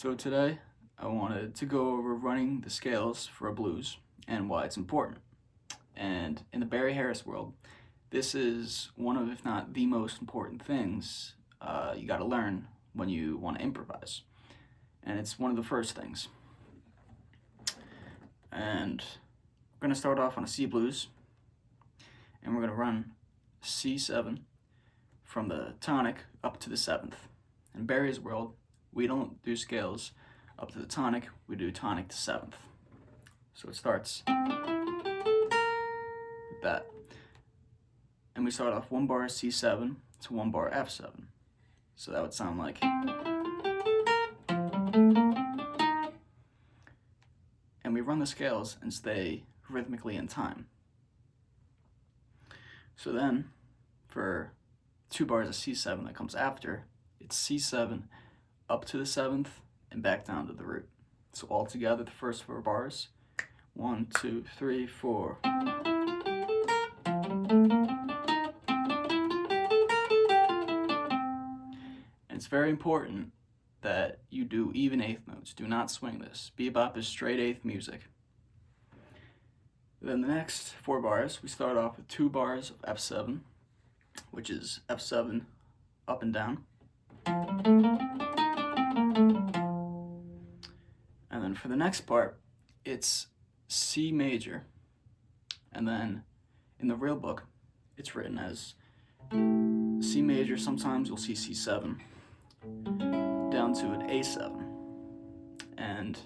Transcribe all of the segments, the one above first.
So today I wanted to go over running the scales for a blues and why it's important. And in the Barry Harris world, this is one of, if not the most important things you got to learn when you want to improvise. And it's one of the first things. And we're going to start off on a C blues, and we're going to run C7 from the tonic up to the seventh. In Barry's world, we don't do scales up to the tonic, we do tonic to seventh. So it starts with that. And we start off one bar C7 to one bar F7. So that would sound like. And we run the scales and stay rhythmically in time. So then, for two bars of C7 that comes after, it's C7 up to the seventh and back down to the root. So all together, the first four bars, 1, 2, 3, 4. And it's very important that you do even eighth notes. Do not swing this. Bebop is straight eighth music. Then the next four bars, we start off with two bars of F7, which is F7 up and down. And then for the next part, it's C major. And then in the real book, it's written as C major. Sometimes you'll see C7 down to an A7. And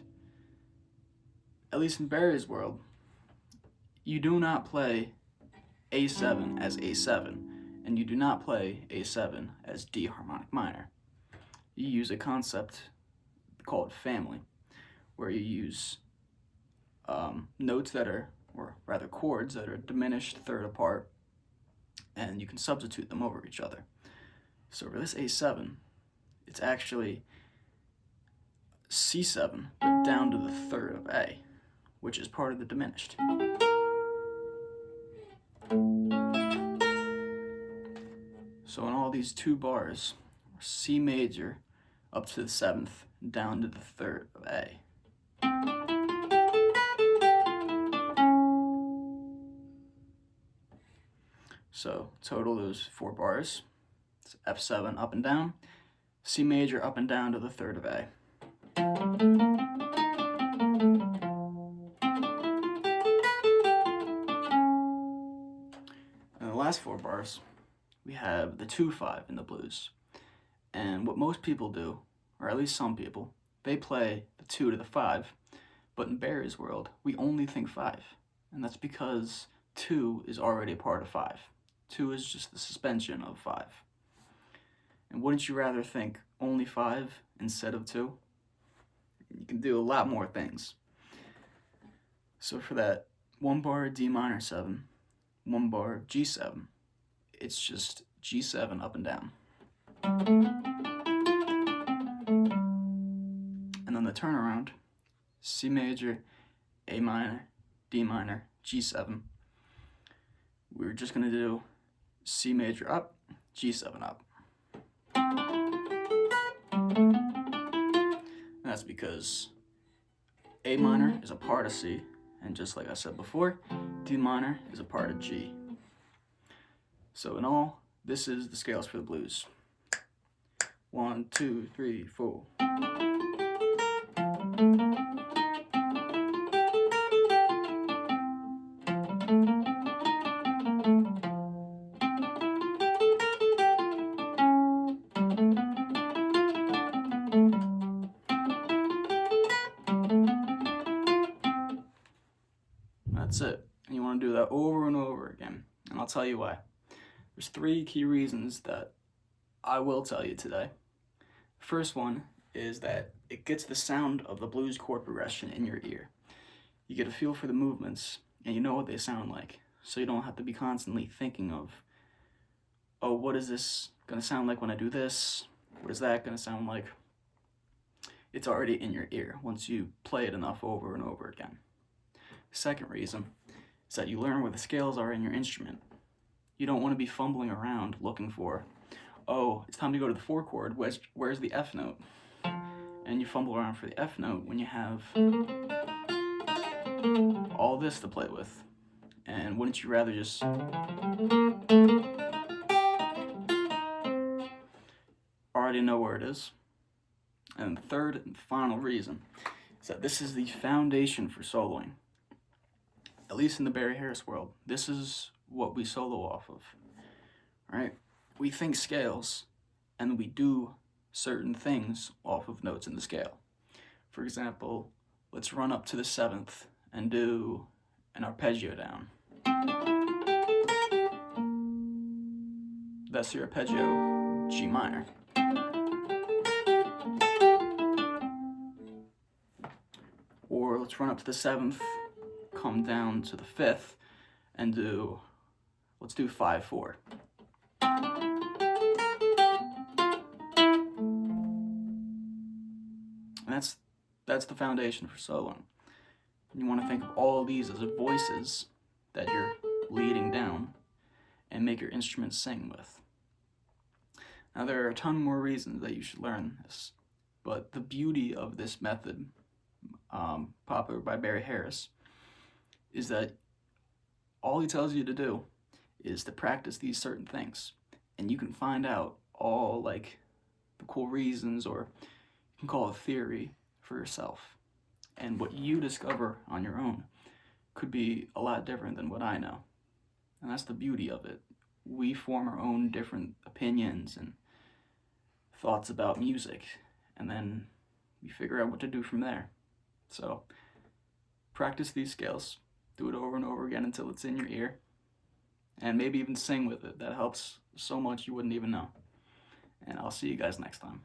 at least in Barry's world, you do not play A7 as A7, and you do not play A7 as D harmonic minor. You use a concept called family, where you use notes that are, or rather chords that are diminished third apart, and you can substitute them over each other. So for this A7, it's actually C7, but down to the third of A, which is part of the diminished. So in all these two bars, C major up to the seventh, down to the third of A. So total those four bars, it's F7 up and down, C major up and down to the third of A. And the last four bars, we have the 2-5 in the blues. And what most people do, or at least some people, they play the 2 to the 5, but in Barry's world, we only think 5. And that's because 2 is already a part of 5. 2 is just the suspension of 5. And wouldn't you rather think only 5 instead of 2? You can do a lot more things. So for that 1 bar D minor 7, 1 bar G7, it's just G7 up and down. And then the turnaround, C major, A minor, D minor, G7. We're just going to do C major up, G7 up. And that's because A minor is a part of C, and just like I said before, D minor is a part of G. So in all, this is the scales for the blues. 1, 2, 3, 4. That's it. And you want to do that over and over again. And I'll tell you why. There's 3 key reasons that I will tell you today. The first one is that it gets the sound of the blues chord progression in your ear. You get a feel for the movements, and you know what they sound like. So you don't have to be constantly thinking of, oh, what is this going to sound like when I do this? What is that going to sound like? It's already in your ear once you play it enough over and over again. The second reason is that you learn where the scales are in your instrument. You don't want to be fumbling around looking for, oh, it's time to go to the 4 chord, where's the F note? and you fumble around for the F note when you have all this to play with. And wouldn't you rather just already know where it is? And the third and final reason is that this is the foundation for soloing. At least in the Barry Harris world, this is what we solo off of, right? We think scales, and we do certain things off of notes in the scale. For example, let's run up to the 7th and do an arpeggio down. That's your arpeggio G minor. Or let's run up to the 7th, come down to the 5th, and let's do 5-4. And that's the foundation for soloing. You want to think of all of these as voices that you're leading down and make your instrument sing with. Now, there are a ton more reasons that you should learn this, but the beauty of this method, popular by Barry Harris, is that all he tells you to do is to practice these certain things, and you can find out all like the cool reasons, or you can call it theory, for yourself. And what you discover on your own could be a lot different than what I know. And that's the beauty of it. We form our own different opinions and thoughts about music, and then we figure out what to do from there. So practice these scales. Do it over and over again until it's in your ear. And maybe even sing with it. That helps so much you wouldn't even know. And I'll see you guys next time.